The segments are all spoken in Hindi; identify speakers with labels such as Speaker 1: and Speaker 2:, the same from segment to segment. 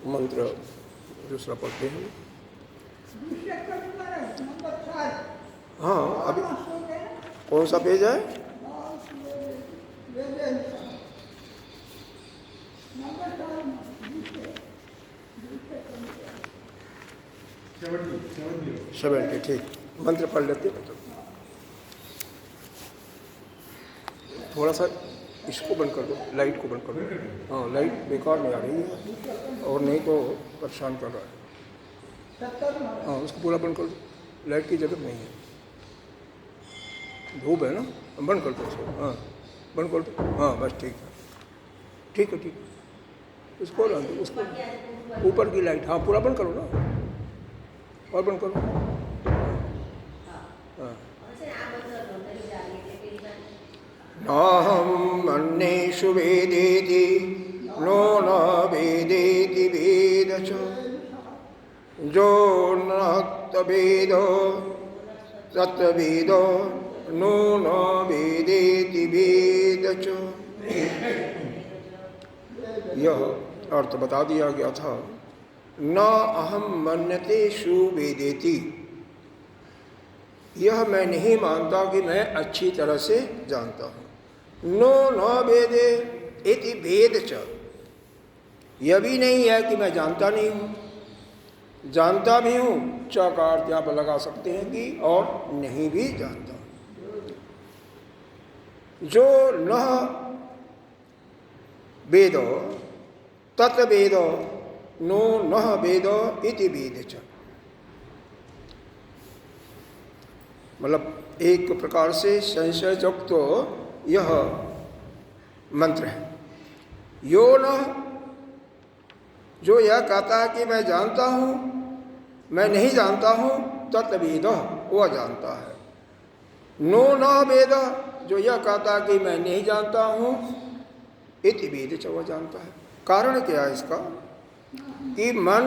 Speaker 1: मंत्र दूसरा पढ़ते हैं। हाँ, अभी कौन सा पेज है? सेवेंटी। ठीक, मंत्र पढ़ लेते हैं। थोड़ा सा इसको बंद कर दो, लाइट को बंद कर दो। हाँ, लाइट बेकार नहीं आ रही है और नहीं तो परेशान कर रहा है। हाँ, उसको पूरा बंद कर दो, लाइट की जरूरत नहीं है। धूप है ना, बंद कर दो उसको। हाँ, बंद कर दो। हाँ बस ठीक है, ठीक है, ठीक है। उसको रख दो, उसको ऊपर की लाइट। हाँ, पूरा बंद करो ना, और बंद करो। हाँ, नाहं अन्येषु वेदेति नो न वेदेति वेद च जो न वेदो तत्वेदो नो न वेदेति वेद च। यह अर्थ बता दिया गया था। न अहम मन्यतेषु वेदेति, यह मैं नहीं मानता कि मैं अच्छी तरह से जानता हूँ। नो न वेदे इति वेद च, यह भी नहीं है कि मैं जानता नहीं हूँ, जानता भी हूँ। च का अर्थ आप लगा सकते हैं कि और नहीं भी जानता हूँ। जो न वेदो तत्वेदो नो न वेदो इति वेद च, मतलब एक प्रकार से संशययुक्त तो यह मंत्र है। यो न, जो यह कहता है कि मैं जानता हूँ, मैं नहीं जानता हूँ, तत्वेद वह जानता है। नो न वेद, जो यह कहता है कि मैं नहीं जानता हूँ, इति वेद च, वह जानता है। कारण क्या है इसका? कि मन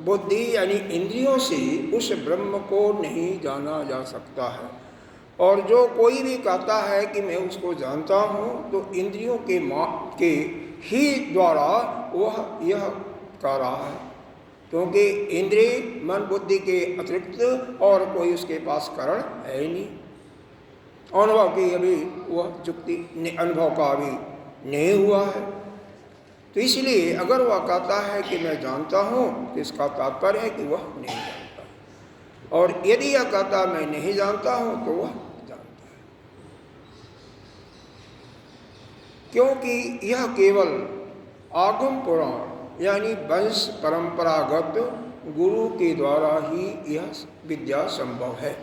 Speaker 1: बुद्धि यानी इंद्रियों से उस ब्रह्म को नहीं जाना जा सकता है। और जो कोई भी कहता है कि मैं उसको जानता हूँ, तो इंद्रियों के ही द्वारा वह यह कह रहा है, क्योंकि इंद्रिय मन बुद्धि के अतिरिक्त और कोई उसके पास कारण है ही नहीं। अनुभव की अभी वह युक्ति अनुभव का अभी नहीं हुआ है। तो इसलिए अगर वह कहता है कि मैं जानता हूँ, तो इसका तात्पर्य है कि वह नहीं जानता। और यदि यह कहता मैं नहीं जानता हूँ, तो वह जानता है। क्योंकि यह केवल आगम पुराण यानी वंश परंपरागत गुरु के द्वारा ही यह विद्या संभव है।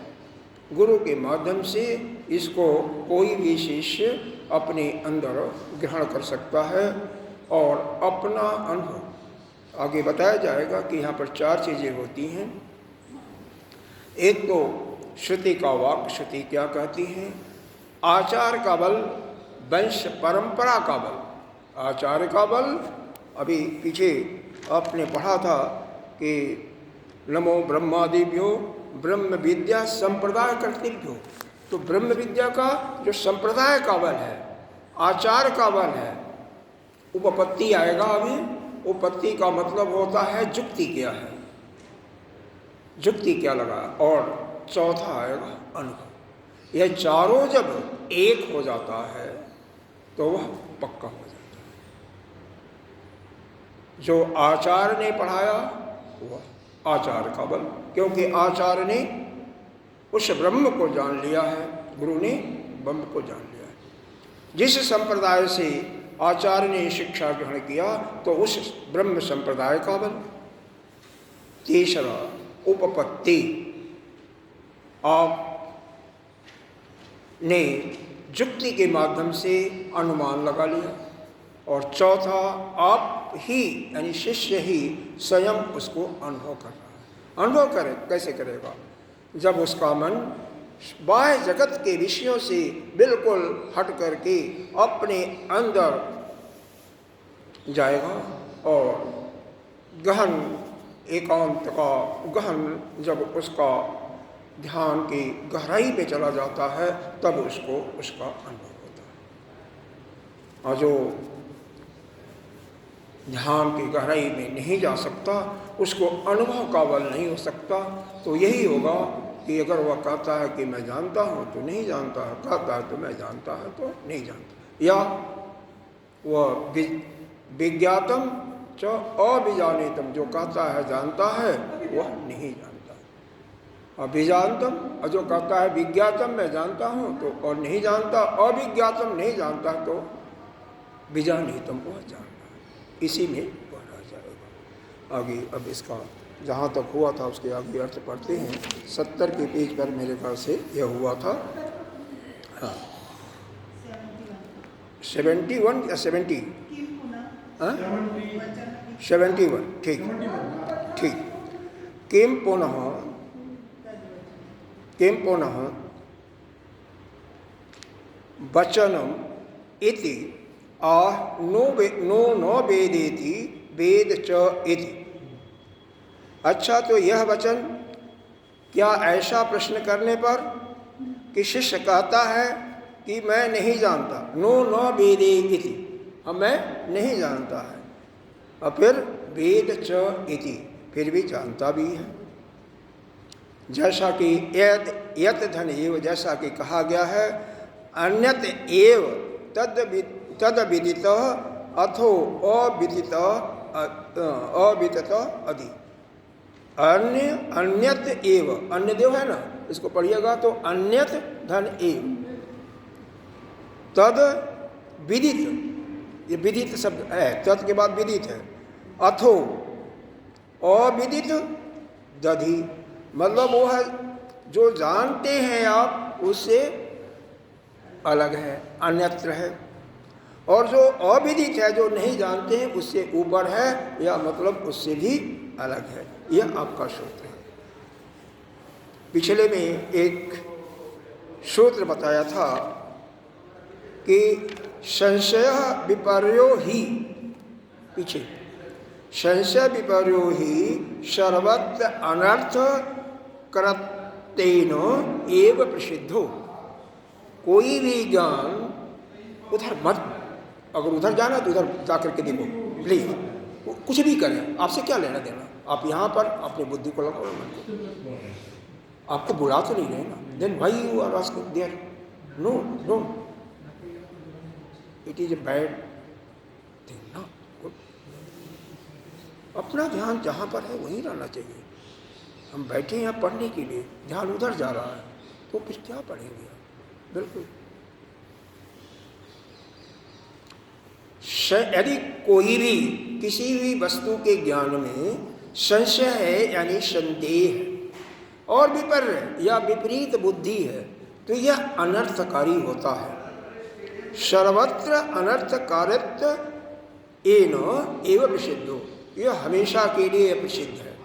Speaker 1: गुरु के माध्यम से इसको कोई भी शिष्य अपने अंदर ग्रहण कर सकता है और अपना अनुभव आगे बताया जाएगा कि यहाँ पर चार चीज़ें होती हैं। एक तो श्रुति का वाक्य, श्रुति क्या कहती है, आचार का बल, वंश परंपरा का बल। आचार का बल अभी पीछे आपने पढ़ा था कि नमो ब्रह्मादिभ्यो ब्रह्म विद्या संप्रदाय कर्तृभ्यो। तो ब्रह्म विद्या का जो संप्रदाय का बल है, आचार का बल है, उपपत्ति आएगा अभी। उपपत्ति का मतलब होता है जुक्ति क्या है, जुक्ति क्या लगा, और चौथा आएगा अनुभव। यह चारों जब एक हो जाता है तो वह पक्का हो जाता है। जो आचार्य ने पढ़ाया वह आचार्य का बल, क्योंकि आचार्य ने उस ब्रह्म को जान लिया है, गुरु ने ब्रह्म को जान लिया है। जिस संप्रदाय से आचार्य ने शिक्षा ग्रहण किया तो उस ब्रह्म संप्रदाय का बल। तीसरा उपपत्ति, आप ने युक्ति के माध्यम से अनुमान लगा लिया। और चौथा आप ही यानी शिष्य ही स्वयं उसको अनुभव कर रहा है। अनुभव करे, कैसे करेगा? जब उसका मन बाह्य जगत के विषयों से बिल्कुल हट करके अपने अंदर जाएगा और गहन एकांत का गहन जब उसका ध्यान की गहराई पे चला जाता है, तब उसको उसका अनुभव होता है। और जो ध्यान की गहराई में नहीं जा सकता, उसको अनुभव का बल नहीं हो सकता। तो यही होगा कि अगर वह कहता है कि मैं जानता हूँ तो नहीं जानता है, कहता है तो मैं जानता है तो नहीं जानता, या वह विज्ञातम च अविजानितम, जो कहता है जानता है वह नहीं जानता। अभिजानतम, और जो कहता है विज्ञातम मैं जानता हूँ तो और नहीं जानता, अविज्ञातम नहीं जानता तो विजानितम वह जानता है। इसी में वह रह जाएगा। आगे अब इसका जहाँ तक हुआ था उसके आगे अर्थ पढ़ते हैं। 70 के पेज पर मेरे ख्याल से यह हुआ था। हाँ 71 या 70, हाँ 71, ठीक ठीक। किम पुनः वचनम इति आह नो वेदेति वेद च इति। अच्छा, तो यह वचन क्या ऐसा प्रश्न करने पर कि शिष्य कहता है कि मैं नहीं जानता, न वेदे इति, मैं नहीं जानता है, और फिर वेद च इति, फिर भी जानता भी है। जैसा कि यत धन एव, जैसा कि कहा गया है, अन्यत एव तद विदित अथो अविदित अधि। अन्यत एव, अन्य देव है ना, इसको पढ़िएगा तो अन्यत धन एव तद विदित, ये विदित शब्द है, तद के बाद विदित है, अथो अविदित दधि, मतलब वो है जो जानते हैं आप उससे अलग है, अन्यत्र है, और जो अविदित है जो नहीं जानते हैं उससे ऊपर है, या मतलब उससे भी अलग है। यह आपका सूत्र है। पिछले में एक सूत्र बताया था कि संशय विपर्यो ही, पीछे संशय विपर्यो ही सर्वत्र अनर्थ करतेन एव प्रसिद्धो। कोई भी ज्ञान उधर मत, अगर उधर जाना तो उधर जाकर के देखो प्लीज, कुछ भी करें, आपसे क्या लेना देना, आप यहाँ पर अपनी बुद्धि को लगाओ, मन को, आपको बुला तो नहीं रहे ना, then why you are asking there, no it is a bad thing ना। अपना ध्यान जहाँ पर है वहीं रहना चाहिए। हम बैठे हैं पढ़ने के लिए, ध्यान उधर जा रहा है तो फिर क्या पढ़ेंगे आप। बिल्कुल, यदि कोई भी किसी भी वस्तु के ज्ञान में संशय है यानी संदेह और विपर्य या विपरीत बुद्धि है तो यह अनर्थकारी होता है। सर्वत्र अनर्थकारित्व एव प्रसिद्धो, यह हमेशा के लिए प्रसिद्ध है।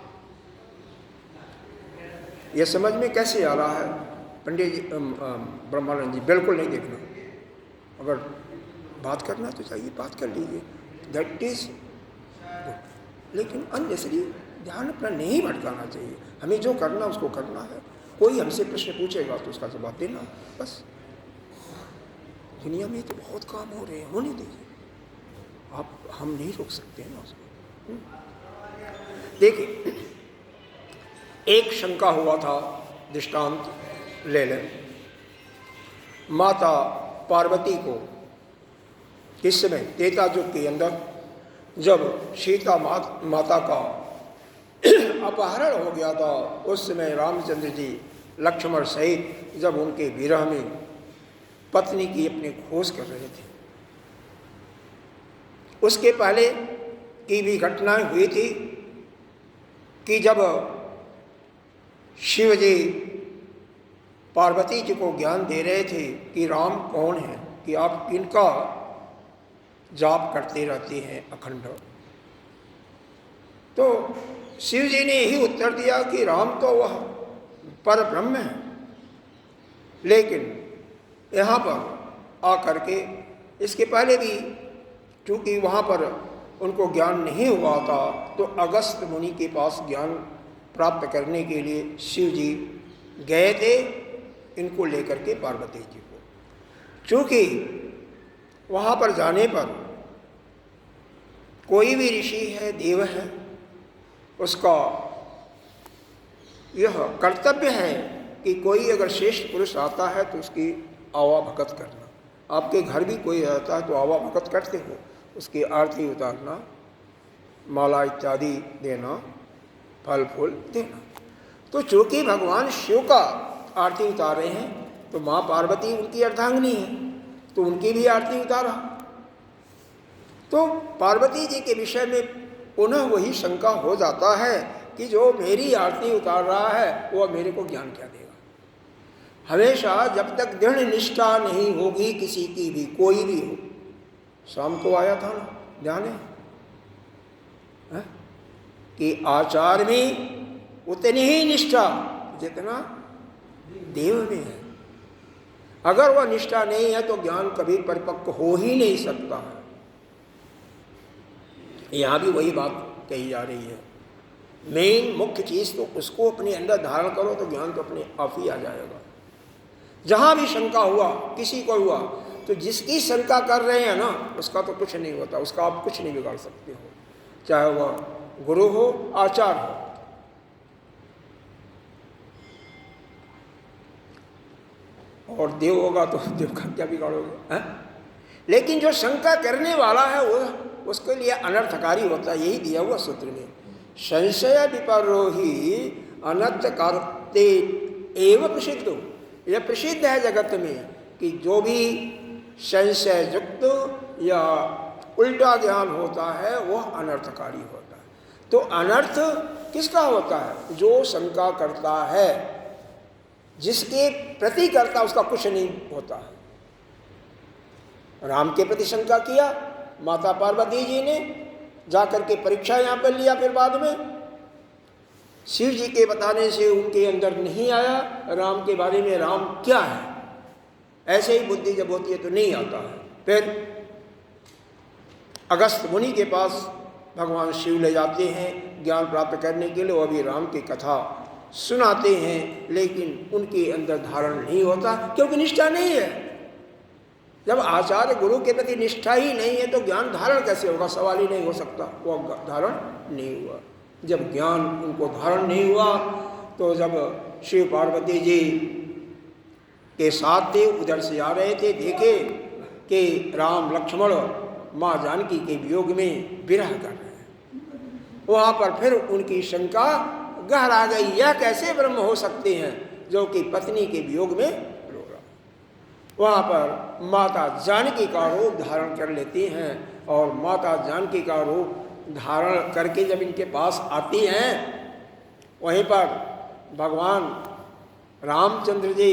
Speaker 1: यह समझ में कैसे आ रहा है पंडित जी, ब्रह्मानंद जी? बिल्कुल नहीं देखना, अगर बात करना तो चाहिए बात कर लीजिए, दैट इज गुड, लेकिन अननेसेसरी ध्यान अपना नहीं भटकाना चाहिए। हमें जो करना उसको करना है। कोई हमसे प्रश्न पूछेगा तो उसका जवाब देना, बस। दुनिया में तो बहुत काम हो रहे हैं, होने दीजिए, हम नहीं रोक सकते हैं ना उसको। देखिए, एक शंका हुआ था, दृष्टांत ले लें। माता पार्वती को किस समय, त्रेता युग के अंदर, जब सीता माता का अपहरण हो गया था, उस समय रामचंद्र जी लक्ष्मण सहित जब उनके विरह में पत्नी की अपने खोज कर रहे थे, उसके पहले की भी घटनाएं हुई थी कि जब शिव जी पार्वती जी को ज्ञान दे रहे थे कि राम कौन है, कि आप किनका जाप करते रहते हैं अखंड, तो शिव जी ने यही उत्तर दिया कि राम तो वह पर ब्रह्म है। लेकिन यहाँ पर आकर के, इसके पहले भी चूँकि वहाँ पर उनको ज्ञान नहीं हुआ था, तो अगस्त मुनि के पास ज्ञान प्राप्त करने के लिए शिव जी गए थे, इनको लेकर के पार्वती जी को। चूँकि वहाँ पर जाने पर कोई भी ऋषि है, देव है, उसका यह कर्तव्य है कि कोई अगर श्रेष्ठ पुरुष आता है तो उसकी आवा भगत करना। आपके घर भी कोई आता है तो आवा भगत करते हो, उसकी आरती उतारना, माला इत्यादि देना, फल फूल देना। तो चूंकि भगवान शिव का आरती उतार रहे हैं तो माँ पार्वती उनकी अर्धांगिनी है, तो उनकी भी आरती उतारा। तो पार्वती जी के विषय में पुनः वही शंका हो जाता है कि जो मेरी आरती उतार रहा है वह मेरे को ज्ञान क्या देगा। हमेशा जब तक दृढ़ निष्ठा नहीं होगी किसी की भी, कोई भी हो, शाम को आया था ना, ध्यान है कि आचार में उतनी ही निष्ठा जितना देव में है। अगर वह निष्ठा नहीं है तो ज्ञान कभी परिपक्व हो ही नहीं सकता है। यहां भी वही बात कही जा रही है। मेन मुख्य चीज तो उसको अपने अंदर धारण करो तो ज्ञान तो अपने आप ही आ जाएगा। जहां भी शंका हुआ, किसी को हुआ, तो जिसकी शंका कर रहे हैं ना उसका तो कुछ नहीं होता, उसका आप कुछ नहीं बिगाड़ सकते हो, चाहे वह गुरु हो, आचार्य हो। और देव होगा तो देव का क्या बिगाड़ोगे, हैं? लेकिन जो शंका करने वाला है वो उसके लिए अनर्थकारी होता है। यही दिया हुआ सूत्र में, संशय विपरोही अनर्थ करते एवं प्रसिद्ध हो। यह प्रसिद्ध है जगत में कि जो भी संशय युक्त या उल्टा ज्ञान होता है वह अनर्थकारी होता है। तो अनर्थ किसका होता है? जो शंका करता है, जिसके प्रति करता उसका कुछ नहीं होता है। राम के प्रति शंका किया, माता पार्वती जी ने जाकर के परीक्षा यहाँ पर लिया, फिर बाद में शिव जी के बताने से उनके अंदर नहीं आया राम के बारे में, राम क्या है। ऐसे ही बुद्धि जब होती है तो नहीं आता है। फिर अगस्त मुनि के पास भगवान शिव ले जाते हैं ज्ञान प्राप्त करने के लिए, वो भी राम की कथा सुनाते हैं, लेकिन उनके अंदर धारण नहीं होता क्योंकि निष्ठा नहीं है। जब आचार्य गुरु के प्रति निष्ठा ही नहीं है तो ज्ञान धारण कैसे होगा? सवाल ही नहीं हो सकता। वो धारण नहीं हुआ। जब ज्ञान उनको धारण नहीं हुआ तो जब शिव पार्वती जी के साथ थे, उधर से आ रहे थे, देखे कि राम लक्ष्मण माँ जानकी के वियोग में विरह कर रहे हैं। वहाँ पर फिर उनकी शंका गहरा गई, यह कैसे ब्रह्म हो सकते हैं जो कि पत्नी के वियोग में रो रहा। वहाँ पर माता जानकी का रूप धारण कर लेती हैं और माता जानकी का रूप धारण करके जब इनके पास आती हैं, वहीं पर भगवान रामचंद्र जी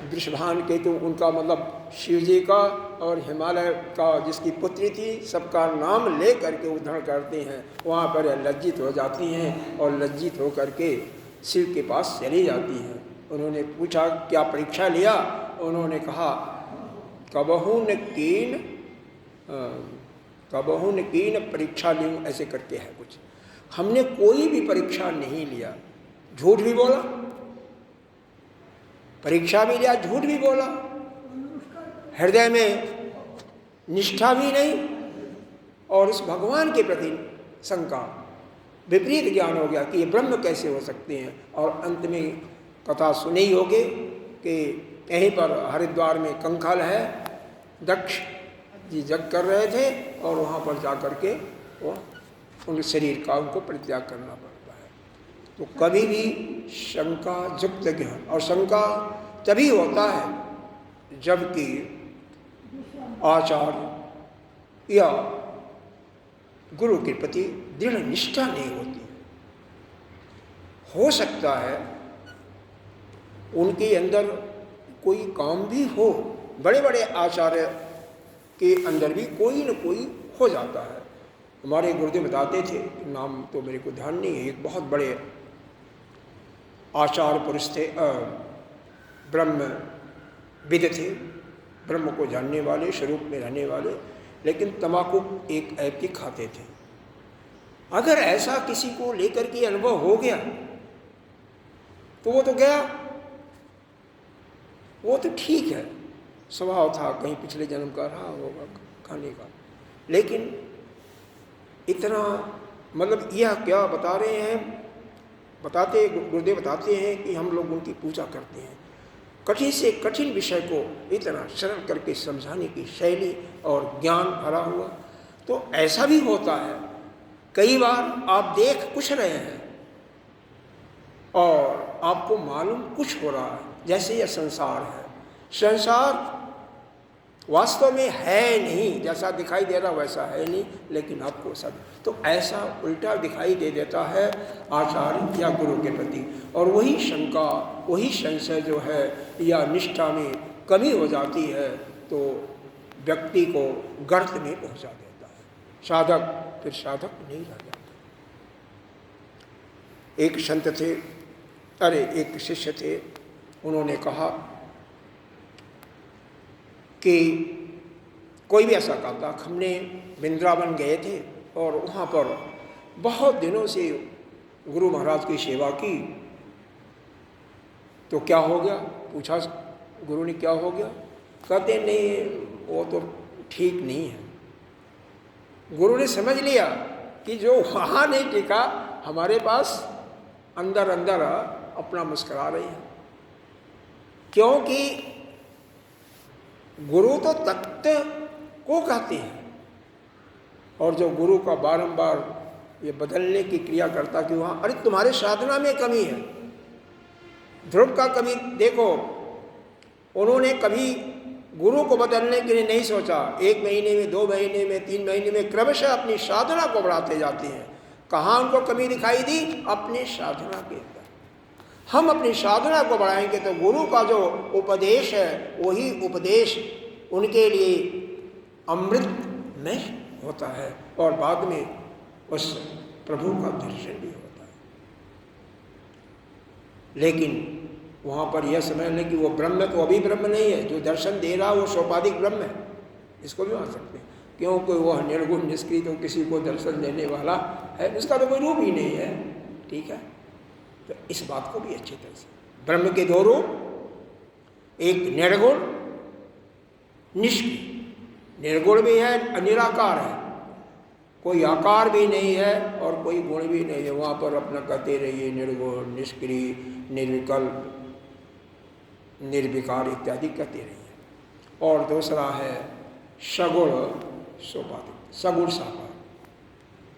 Speaker 1: वृषभान केतु, उनका मतलब शिव जी का और हिमालय का जिसकी पुत्री थी, सबका नाम ले करके उद्धरण करते हैं। वहाँ पर लज्जित हो जाती हैं और लज्जित हो करके शिव के पास चली जाती हैं। उन्होंने पूछा क्या परीक्षा लिया? उन्होंने कहा कबहू न कीन परीक्षा लूँ, ऐसे करके है कुछ। हमने कोई भी परीक्षा नहीं लिया। झूठ भी बोला, परीक्षा भी लिया, झूठ भी बोला, हृदय में निष्ठा भी नहीं, और उस भगवान के प्रति शंका, विपरीत ज्ञान हो गया कि ये ब्रह्म कैसे हो सकते हैं। और अंत में कथा सुनी ही होगी कि यहीं पर हरिद्वार में कंकाल है, दक्ष जी जग कर रहे थे और वहाँ पर जा कर के वो उन शरीर का उनको परित्याग करना पड़ता है। तो कभी भी शंका युक्त ज्ञान, और शंका तभी होता है जबकि आचार्य या गुरु के प्रति दृढ़ निष्ठा नहीं होती। हो सकता है उनके अंदर कोई काम भी हो, बड़े बड़े आचार्य के अंदर भी कोई न कोई हो जाता है। हमारे गुरुदेव बताते थे, नाम तो मेरे को ध्यान नहीं है, एक बहुत बड़े आचार्य पुरुष थे, ब्रह्म विद थे, ब्रह्म को जानने वाले, स्वरूप में रहने वाले, लेकिन तम्बाकू एक ऐपी खाते थे। अगर ऐसा किसी को लेकर के अनुभव हो गया तो वो तो गया, वो तो ठीक है, स्वभाव था कहीं पिछले जन्म का रहा होगा खाने का। लेकिन इतना मतलब यह क्या बता रहे हैं, गुरुदेव बताते हैं कि हम लोग उनकी पूजा करते हैं। कठिन से कठिन विषय को इतना सरल करके समझाने की शैली और ज्ञान भरा हुआ। तो ऐसा भी होता है कई बार आप देख कुछ रहे हैं और आपको मालूम कुछ हो रहा है, जैसे यह संसार है। संसार वास्तव में है नहीं, जैसा दिखाई दे रहा वैसा है नहीं, लेकिन आपको सब तो ऐसा उल्टा दिखाई दे देता है आचार्य या गुरु के प्रति। और वही शंका, वही संशय जो है या निष्ठा में कमी हो जाती है तो व्यक्ति को गर्त में पहुंचा देता है। साधक फिर साधक नहीं रह जाता। एक संत थे, एक शिष्य थे, उन्होंने कहा कि कोई भी ऐसा कहता, हमने वृंदावन गए थे और वहाँ पर बहुत दिनों से गुरु महाराज की सेवा की, तो क्या हो गया? पूछा गुरु ने क्या हो गया? कहते नहीं वो तो ठीक नहीं है। गुरु ने समझ लिया कि जो वहाँ नहीं टिका हमारे पास अंदर अंदर अपना मुस्कुरा रही है, क्योंकि गुरु तो तत्व को कहते हैं और जो गुरु का बारंबार ये बदलने की क्रिया करता कि वहाँ अरे तुम्हारे साधना में कमी है। ध्रुव का कभी देखो, उन्होंने कभी गुरु को बदलने के लिए नहीं सोचा। 1 महीने में, 2 महीने में, 3 महीने में क्रमशः अपनी साधना को बढ़ाते जाते हैं। कहाँ उनको कमी दिखाई दी? अपनी साधना के अंदर। हम अपनी साधना को बढ़ाएंगे तो गुरु का जो उपदेश है वही उपदेश उनके लिए अमृत में होता है और बाद में उस प्रभु का दर्शन भी होता है। लेकिन वहाँ पर यह समझ लें कि वो ब्रह्म तो अभी ब्रह्म नहीं है, जो दर्शन दे रहा वो सोपाधिक ब्रह्म है, इसको भी मान सकते हैं। क्योंकि वह निर्गुण निष्क्रिय तो किसी को दर्शन देने वाला है, उसका तो कोई रूप ही नहीं है। ठीक है, तो इस बात को भी अच्छी तरह से, ब्रह्म के 2 रूप, एक निर्गुण निष्क्रिय। निर्गुण भी है, निराकार है, कोई आकार भी नहीं है और कोई गुण भी नहीं है। वहाँ पर अपना कहते रहिए निर्गुण, निष्क्रिय, निर्विकल्प, निर्विकार इत्यादि कहते रहिए। और दूसरा है सगुण सोपाधिक, सगुण साकार,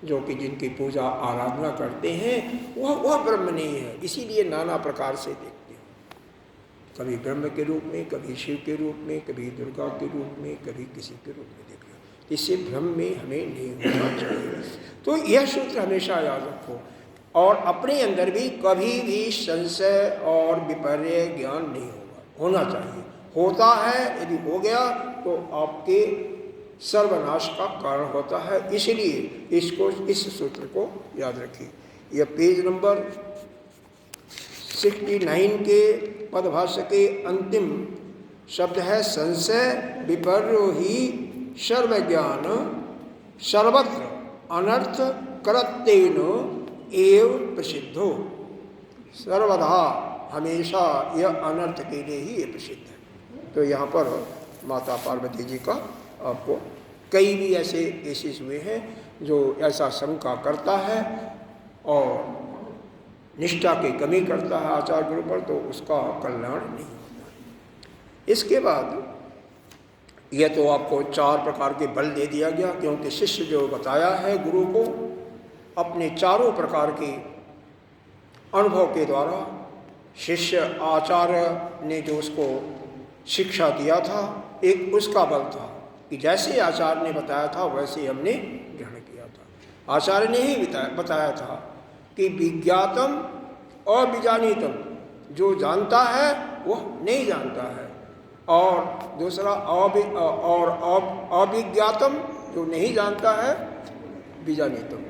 Speaker 1: जो कि जिनकी पूजा आराधना करते हैं वह ब्रह्म नहीं है। इसीलिए नाना प्रकार से देखते हो, कभी ब्रह्म के रूप में, कभी शिव के रूप में, कभी दुर्गा के रूप में, कभी किसी के रूप में देख लो। इससे भ्रम में हमें नहीं होना चाहिए। तो यह सूत्र हमेशा याद रखो और अपने अंदर भी कभी भी संशय और विपर्य ज्ञान नहीं होना चाहिए। होता है, यदि हो गया तो आपके सर्वनाश का कारण होता है। इसलिए इस सूत्र को याद रखिए। यह पेज नंबर 69 के पदभाष्य के अंतिम शब्द है संशय विपर्यो ही सर्वज्ञान सर्वत्र अनर्थ करतेन एव प्रसिद्धो। सर्वदा हमेशा यह अनर्थ के लिए ही ये प्रसिद्ध है। तो यहाँ पर माता पार्वती जी का आपको कई भी ऐसे केसेस हुए हैं जो ऐसा शंका करता है और निष्ठा की कमी करता है आचार्य गुरु पर, तो उसका कल्याण नहीं होता। इसके बाद यह तो आपको 4 प्रकार के बल दे दिया गया, क्योंकि शिष्य जो बताया है गुरु को अपने 4 प्रकार के अनुभव के द्वारा, शिष्य आचार्य ने जो उसको शिक्षा दिया था, एक उसका बल था कि जैसे आचार्य ने बताया था वैसे हमने ग्रहण किया था। आचार्य ने ही बताया था कि विज्ञातम अविजानीतम, जो जानता है वह नहीं जानता है, और दूसरा अविज्ञातम, जो नहीं जानता है विजानीतम।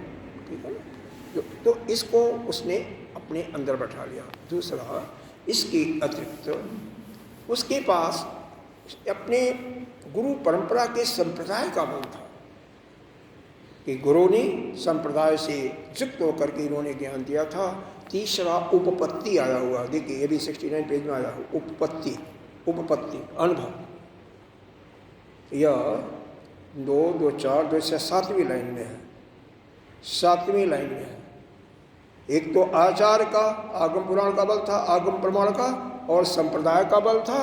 Speaker 1: ठीक है ना? तो इसको उसने अपने अंदर बैठा लिया। दूसरा, इसके अतिरिक्त उसके पास अपने गुरु परंपरा के संप्रदाय का बल था कि गुरु ने संप्रदाय से युक्त होकर के इन्होंने ज्ञान दिया था। तीसरा उपपत्ति आया हुआ, देखिए ये भी 69 पेज में आया हुआ, उपपत्ति अनुभव। यह 2, 2, 4, 2 से 7वीं लाइन में है, 7वीं लाइन में है। एक तो आचार का, आगम पुराण का बल था, आगम प्रमाण का, और संप्रदाय का बल था,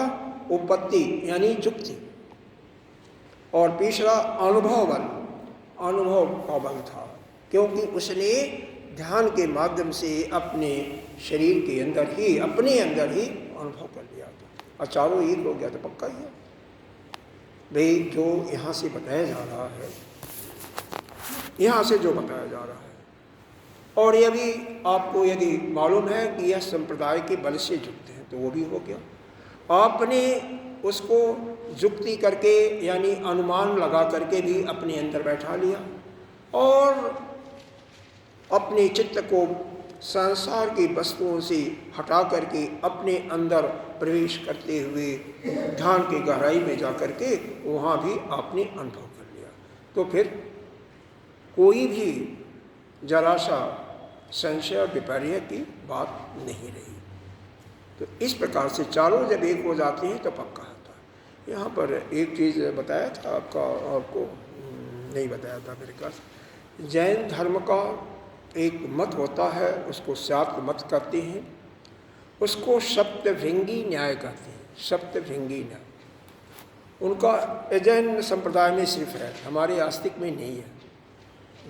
Speaker 1: उपपत्ति यानी जुक्ति, और तीसरा अनुभव बल, अनुभव का बल था, क्योंकि उसने ध्यान के माध्यम से अपने शरीर के अंदर ही, अपने अंदर ही अनुभव कर लिया था। और चारों एक हो गया तो पक्का ही है भाई। जो यहाँ से बताया जा रहा है, यहाँ से जो बताया जा रहा है, और यह भी आपको यदि मालूम है कि यह संप्रदाय के बल से युक्त है तो वो भी हो गया। आपने उसको जुक्ति करके यानी अनुमान लगा करके भी अपने अंदर बैठा लिया, और अपने चित्त को संसार की वस्तुओं से हटा करके अपने अंदर प्रवेश करते हुए ध्यान की गहराई में जा करके वहाँ भी आपने अनुभव कर लिया। तो फिर कोई भी जरा सा संशय विपर्य की बात नहीं रही। तो इस प्रकार से चारों जब एक हो जाते हैं तो पक्का होता है। यहाँ पर एक चीज़ बताया था आपका, आपको नहीं बताया था मेरे ख्याल। जैन धर्म का एक मत होता है, उसको शाक्त मत कहते हैं, उसको सप्तभृंगी न्याय कहते हैं, सप्तभृंगी न्याय। उनका जैन संप्रदाय में सिर्फ है, हमारे आस्तिक में नहीं है।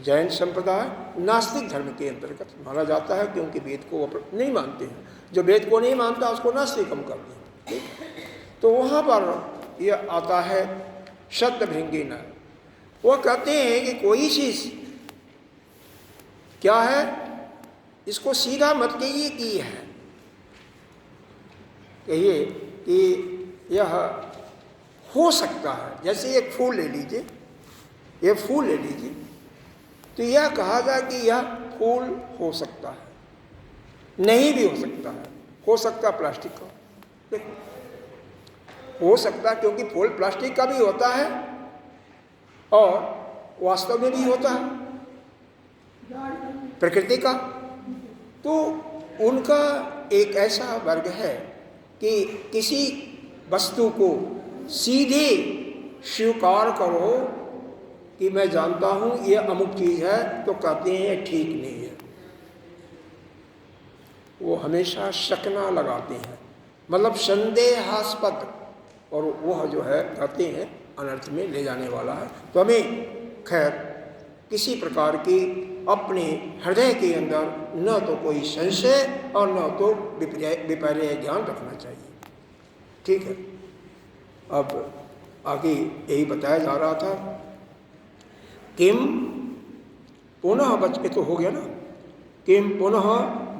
Speaker 1: जैन संप्रदाय नास्तिक धर्म के अंतर्गत माना जाता है, क्योंकि वेद को नहीं मानते हैं। जो वेद को नहीं मानता उसको नास्तिक हम कहते हैं। तो वहाँ पर यह आता है सप्तभृंगी न्याय। वो कहते हैं कि कोई चीज़ क्या है, इसको सीधा मत कहिए कि यह है, कहिए कि यह हो सकता है। जैसे एक फूल ले लीजिए, यह फूल ले लीजिए, तो यह कहा जाए कि यह फूल हो सकता है, नहीं भी हो सकता है। हो सकता है प्लास्टिक का, देखो हो सकता है, क्योंकि फूल प्लास्टिक का भी होता है और वास्तव में भी होता है प्रकृति का। तो उनका एक ऐसा वर्ग है कि किसी वस्तु को सीधे स्वीकार करो कि मैं जानता हूँ ये अमुक चीज़ है, तो कहते हैं ठीक नहीं है। वो हमेशा शकना लगाते हैं, मतलब संदेहास्पद, और वह जो है कहते हैं अनर्थ में ले जाने वाला है। तो हमें खैर किसी प्रकार की अपने हृदय के अंदर न तो कोई संशय और न तो विपर्य ज्ञान रखना चाहिए। ठीक है, अब आगे यही बताया जा रहा था। किम पुनः बच, तो हो गया ना, किम पुनः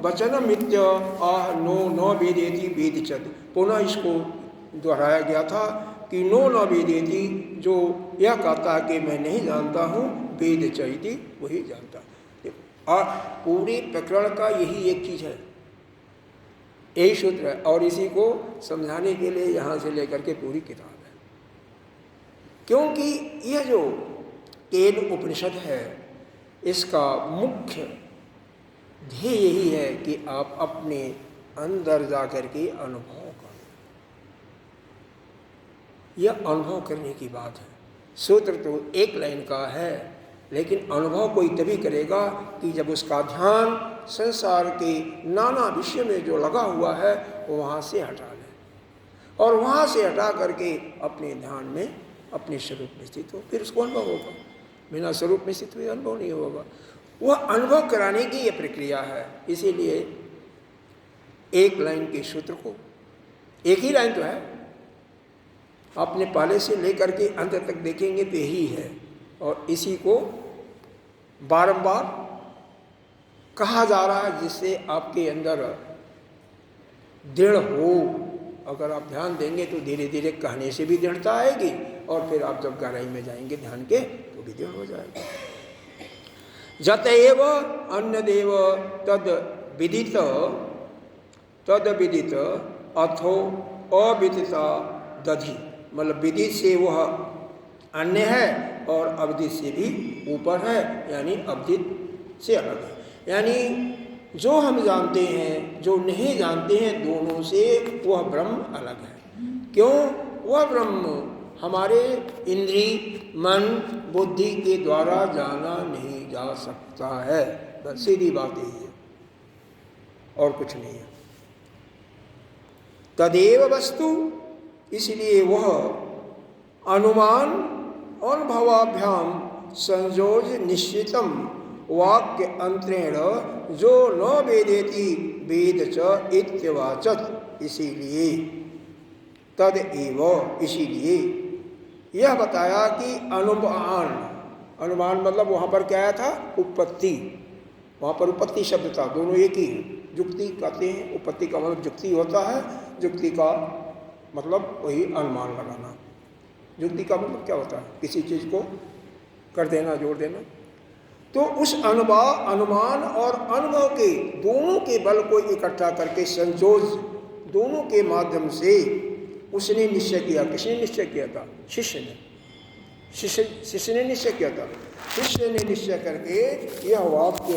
Speaker 1: वचनमित्य आह नो न वेदेति वेदचत। पुनः इसको दोहराया गया था कि नो न वेदेति, जो यह कहता है कि मैं नहीं जानता हूँ, वेद चैति वही जानता। और पूरे प्रकरण का यही एक चीज़ है, यही सूत्र है, और इसी को समझाने के लिए यहाँ से लेकर के पूरी किताब है। क्योंकि यह जो केन उपनिषद है, इसका मुख्य ध्येय यही है कि आप अपने अंदर जा कर के अनुभव करो। यह अनुभव करने की बात है। सूत्र तो एक लाइन का है, लेकिन अनुभव कोई तभी करेगा कि जब उसका ध्यान संसार के नाना विषय में जो लगा हुआ है वो वहाँ से हटा ले, और वहाँ से हटा करके अपने ध्यान में अपने स्वरूप में स्थित हो, फिर उसको अनुभव होगा। बिना स्वरूप में स्थित हुए अनुभव नहीं होगा। वह अनुभव कराने की यह प्रक्रिया है। इसीलिए एक लाइन के सूत्र को, एक ही लाइन तो है, आपने पहले से लेकर के अंत तक देखेंगे तो यही है, और इसी को बारंबार कहा जा रहा है, जिससे आपके अंदर दृढ़ हो। अगर आप ध्यान देंगे तो धीरे धीरे कहने से भी दृढ़ता आएगी, और फिर आप जब गहराई में जाएंगे ध्यान के तो भी दृढ़ हो जाएगा। जतएव अन्यदेव तद विदित अथो अविदिता दधि, मतलब विदित से वह अन्य है और अविदित से भी ऊपर है, यानी अविदित से अलग है। यानी जो हम जानते हैं, जो नहीं जानते हैं, दोनों से वह ब्रह्म अलग है। क्यों? वह ब्रह्म हमारे इंद्रिय मन बुद्धि के द्वारा जाना नहीं जा सकता है। बस सीधी बात यही है और कुछ नहीं है। तदेव वस्तु, इसलिए वह अनुमान अनुभवाभ्याम संयोज निश्चितम वाक्य अंतरेण जो न वेदेति वेद च इत्यवाचत। इसीलिए तदेव, इसीलिए यह बताया कि अनुमान मतलब वहाँ पर क्या आया था? उत्पत्ति। वहाँ पर उत्पत्ति शब्द था, दोनों एक ही है। जुक्ति कहते हैं, उत्पत्ति का मतलब जुक्ति होता है, जुक्ति का मतलब वही अनुमान लगाना। जुक्ति का मतलब क्या होता है? किसी चीज़ को कर देना, जोड़ देना। तो उस अनुमान और अनुभव के दोनों के बल को इकट्ठा करके संयोज दोनों के माध्यम से उसने निश्चय किया। किसने निश्चय किया था? शिष्य ने। शिष्य ने निश्चय किया था। शिष्य ने निश्चय करके यह वाक्य